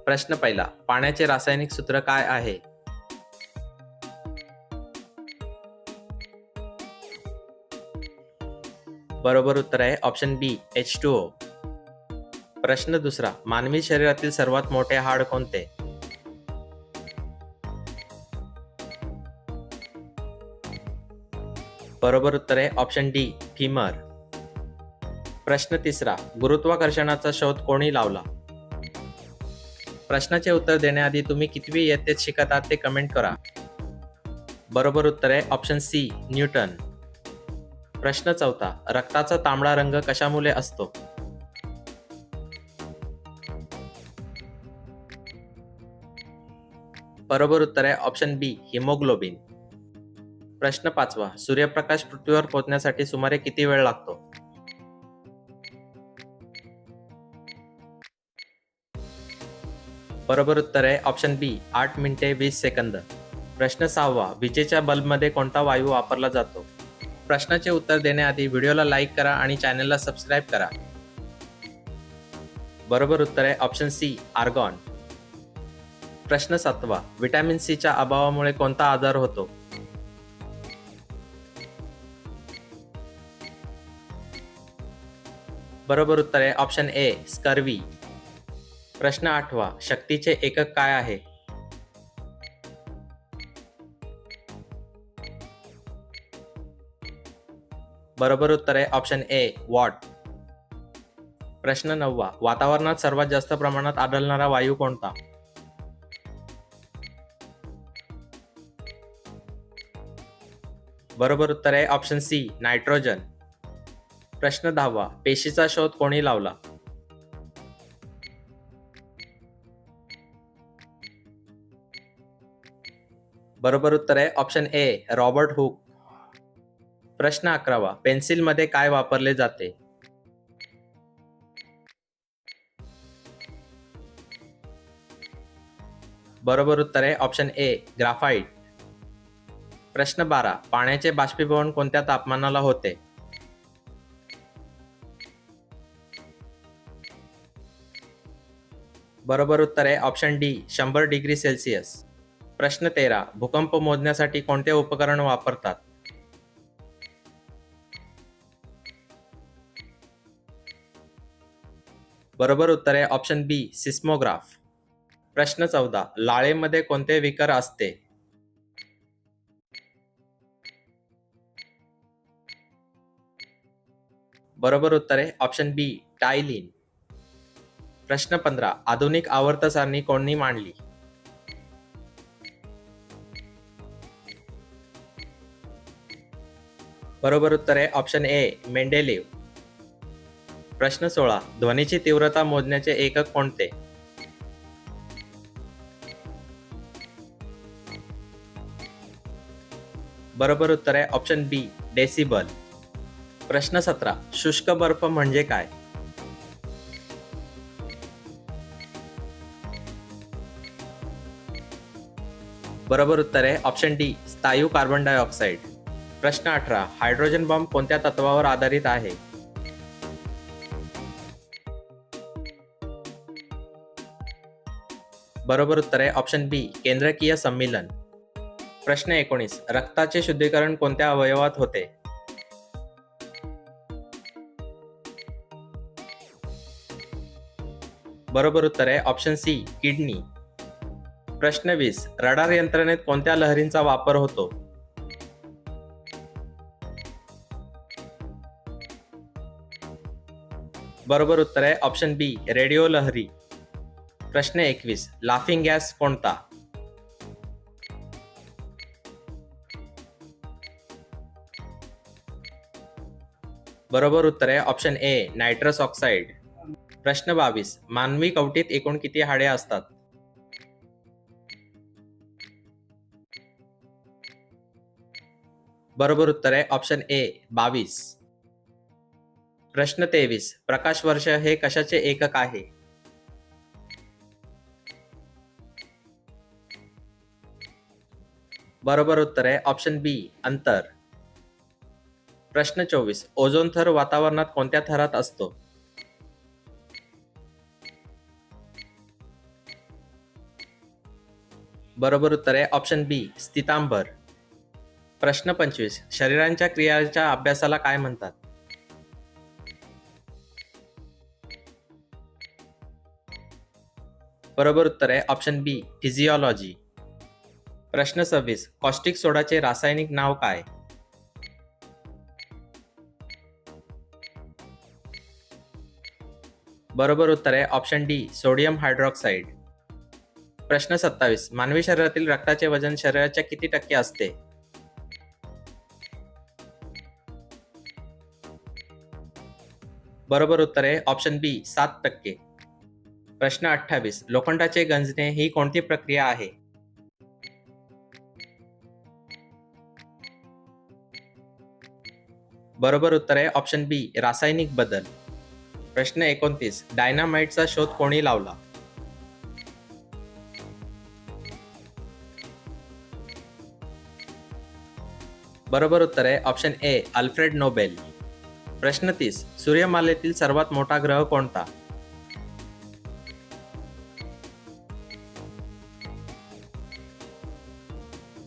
प्रश्न पहिला, पाण्याचे रासायनिक सूत्र काय आहे? बरोबर उत्तर आहे ऑप्शन बी H2O. प्रश्न दुसरा, मानवी शरीरातील सर्वात मोठे हाड कोणते? बरोबर उत्तर आहे ऑप्शन डी फीमर. प्रश्न तिसरा, गुरुत्वाकर्षणाचा शोध कोणी लावला? प्रश्नाचे उत्तर देण्याआधी तुम्ही कितवी इयत्तेत शिकत आहात ते कमेंट करा. बरोबर उत्तर आहे ऑप्शन सी न्यूटन. प्रश्न चौथा, रक्ताचा तांबडा रंग कशामुळे असतो? बरोबर उत्तर आहे ऑप्शन बी हिमोग्लोबिन. प्रश्न पाचवा, सूर्यप्रकाश पृथ्वीवर पोहोचण्यासाठी सुमारे किती वेळ लागतो? बरोबर उत्तर आहे ऑप्शन बी 8 मिनिटे 20 सेकंद. प्रश्न सहावा, विजेच्या बल्बमध्ये कोणता वायू वापरला जातो? प्रश्नाचे उत्तर देण्याआधी व्हिडिओला लाईक करा आणि चॅनलला सबस्क्राईब करा. बरोबर उत्तर आहे ऑप्शन सी आर्गॉन. प्रश्न सातवा, व्हिटॅमिन सी च्या अभावामुळे कोणता आजार होतो? बरोबर उत्तर आहे ऑप्शन ए स्कर्वी. प्रश्न आठवा, शक्तीचे एकक काय आहे? बरोबर उत्तर आहे ऑप्शन ए वॉट. प्रश्न नववा, वातावरणात सर्वात जास्त प्रमाणात आढळणारा वायू कोणता? बरोबर उत्तर आहे ऑप्शन सी नायट्रोजन. प्रश्न दहावा, पेशीचा शोध कोणी लावला? बरोबर उत्तर आहे ऑप्शन ए रॉबर्ट हुक. प्रश्न अकरावा, पेन्सिलमध्ये काय वापरले जाते? बरोबर उत्तर आहे ऑप्शन ए ग्राफाइट. प्रश्न 12, पाण्याचे बाष्पीभवन कोणत्या तापमानाला होते? बरोबर उत्तर आहे ऑप्शन डी 100 डिग्री सेल्सिअस. प्रश्न 13, भूकंप मोजण्यासाठी कोणते उपकरण वापरतात? बरोबर उत्तर आहे ऑप्शन बी सिस्मोग्राफ. प्रश्न 14, लाळेमध्ये कोणते विकर असते? बरोबर उत्तर आहे ऑप्शन बी टायलिन. प्रश्न 15, आधुनिक आवर्त सारणी कोणी मांडली? बरोबर उत्तर आहे ऑप्शन ए मेंडेलिव. प्रश्न 16, ध्वनीची तीव्रता मोजण्याचे एकक कोणते? बरोबर उत्तर आहे ऑप्शन बी डेसिबल. प्रश्न 17, शुष्क बर्फ म्हणजे काय? बरोबर उत्तर आहे ऑप्शन डी स्थायू कार्बन डायऑक्साईड. प्रश्न 18, हायड्रोजन बॉम्ब कोणत्या तत्वावर आधारित आहे? बरोबर उत्तर आहे ऑप्शन बी केंद्रकीय सम्मिलन. प्रश्न 19, रक्ताचे शुद्धीकरण कोणत्या अवयवात होते? बरोबर उत्तर आहे ऑप्शन सी किडनी. प्रश्न 20, रडार यंत्रणेत कोणत्या लहरींचा वापर होतो? बरोबर उत्तर आहे ऑप्शन बी रेडिओ लहरी. प्रश्न 21, लाफिंग गॅस कोणता? बरोबर उत्तर आहे ऑप्शन ए नायट्रस ऑक्साईड. प्रश्न 22, मानवी कवटीत एकूण किती हाडे असतात? बरोबर उत्तर आहे ऑप्शन ए 22. प्रश्न 23, प्रकाश वर्ष हे कशाचे एकक आहे? बरोबर उत्तर आहे ऑप्शन बी अंतर. प्रश्न 24, ओझोन थर वातावरणात कोणत्या थरात असतो? बरोबर उत्तर आहे ऑप्शन बी स्थितांबर. प्रश्न 25 शरीरांच्या क्रियांच्या अभ्यासाला काय म्हणतात? बरोबर उत्तर आहे ऑप्शन बी फिजिओलॉजी. प्रश्न 26 कॉस्टिक सोडाचे रासायनिक नाव काय? बरोबर उत्तर आहे ऑप्शन डी सोडियम हायड्रॉक्साईड. प्रश्न 27 मानवी शरीरातील रक्ताचे वजन शरीराच्या किती टक्के असते? बरोबर उत्तर आहे ऑप्शन बी 7%. प्रश्न 28 लोखंडाचे गंजणे ही कोणती प्रक्रिया आहे? बरोबर उत्तर आहे ऑप्शन बी रासायनिक बदल. प्रश्न 29 डायनामाइटचा शोध कोणी लावला? बरोबर उत्तर आहे ऑप्शन ए अल्फ्रेड नोबेल. प्रश्न 30 सूर्यमालेतील सर्वात मोठा ग्रह कोणता?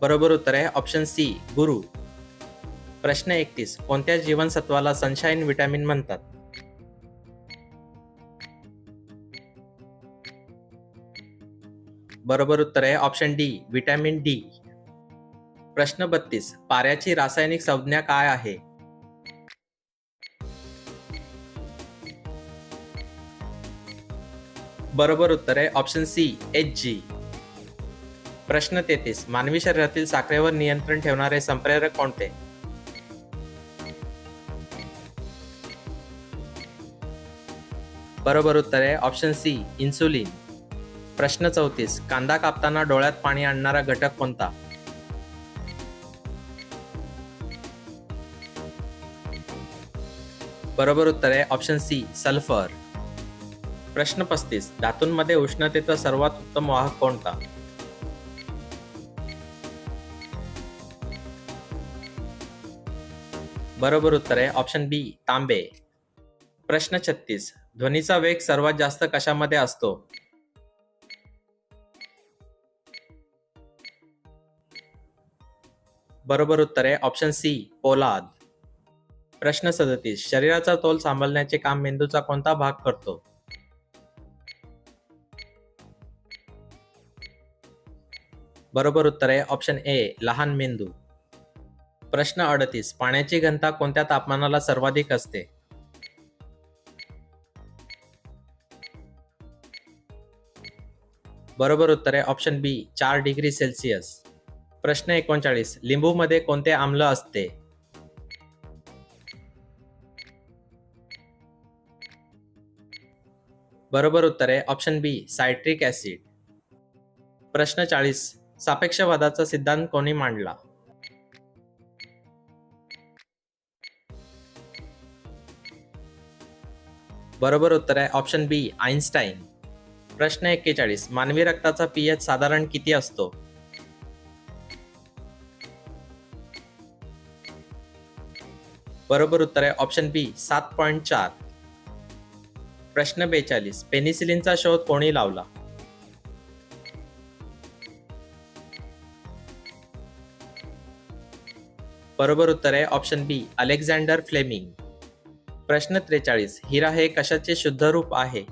बरोबर उत्तर आहे ऑप्शन सी गुरु. प्रश्न 31 कोणत्या जीवनसत्वाला सनशाईन विटॅमिन म्हणतात? बरोबर उत्तर आहे ऑप्शन डी विटॅमिन डी. प्रश्न 32 पाऱ्याची रासायनिक संज्ञा काय आहे? बरोबर उत्तर आहे ऑप्शन सी Hg. प्रश्न 33 मानवी शरीरातील साखरेवर नियंत्रण ठेवणारे संप्रेरक कोणते? बरोबर उत्तर आहे ऑप्शन सी इन्सुलिन. प्रश्न 34 कांदा कापताना डोळ्यात पाणी आणणारा घटक कोणता? बरोबर उत्तर आहे ऑप्शन सी सल्फर. प्रश्न 35 धातूंमध्ये उष्णतेचा सर्वात उत्तम वाहक कोणता? बरोबर उत्तर आहे ऑप्शन बी तांबे. प्रश्न 36 ध्वनीचा वेग सर्वात जास्त कशामध्ये असतो? बरोबर उत्तर आहे ऑप्शन सी पोलाद. प्रश्न 37 शरीराचा तोल सांभाळण्याचे काम मेंदूचा कोणता भाग करतो? बरोबर उत्तर आहे ऑप्शन ए लहान मेंदू. प्रश्न 38 पाण्याची घनता कोणत्या तापमानाला सर्वाधिक असते? बरोबर उत्तर आहे ऑप्शन बी 4 डिग्री सेल्सिअस. प्रश्न 39 लिंबूमध्ये कोणते आम्ल असते? बरोबर उत्तर आहे ऑप्शन बी सायट्रिक ऍसिड. प्रश्न 40 सापेक्षवादाचा सिद्धांत कोणी मांडला? बरोबर उत्तर आहे ऑप्शन बी आइन्स्टाईन. प्रश्न 41 मानवी रक्ताचा पीएच साधारण किती असतो? बरोबर उत्तर आहे ऑप्शन बी 7.4. प्रश्न 42 पेनिसिलिनचा शोध कोणी लावला? बरोबर उत्तर आहे ऑप्शन बी अलेक्झांडर फ्लेमिंग. प्रश्न 43 हिरा हे कशाचे शुद्ध रूप आहे?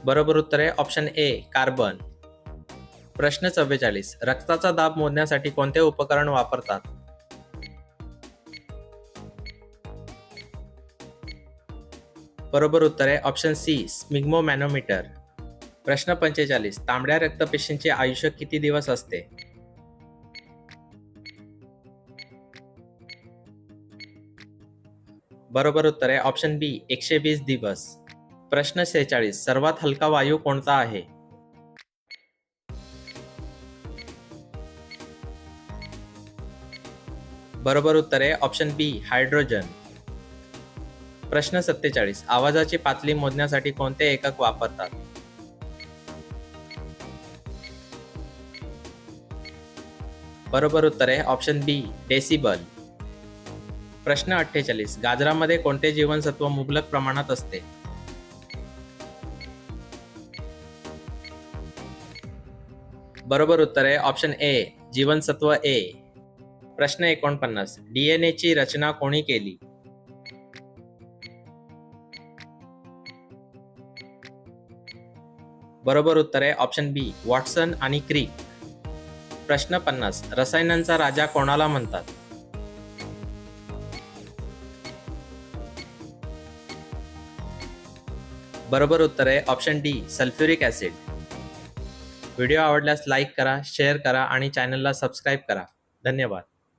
बरोबर उत्तर आहे ऑप्शन ए कार्बन. प्रश्न 44 रक्ताचा दाब मोजण्यासाठी कोणते उपकरण वापरतात? बरोबर उत्तर आहे ऑप्शन सी स्मिग्मोमॅनोमीटर. प्रश्न 45 तांबड्या रक्तपेशींचे आयुष्य किती दिवस असते? बरोबर उत्तर आहे ऑप्शन बी 120 दिवस. प्रश्न 46 सर्वात हलका वायू कोणता आहे? बरोबर उत्तर आहे ऑप्शन बी हायड्रोजन. प्रश्न 47 आवाजाची पातळी मोजण्यासाठी कोणते एकक वापरतात? बरोबर उत्तर आहे ऑप्शन बी डेसिबल. प्रश्न 48 गाजरामध्ये कोणते जीवनसत्व मुबलक प्रमाणात असते? बरोबर उत्तर आहे ऑप्शन ए जीवनसत्व ए. प्रश्न 49 DNA ची रचना कोणी केली? बरोबर उत्तर आहे ऑप्शन बी वॉटसन आणि क्रिक. प्रश्न 50 रसायनांचा राजा कोणाला म्हणतात? बरोबर उत्तर आहे option D sulphuric acid. Video आवडल्यास लाईक करा, शेअर करा आणि चॅनलला सबस्क्राईब करा. धन्यवाद.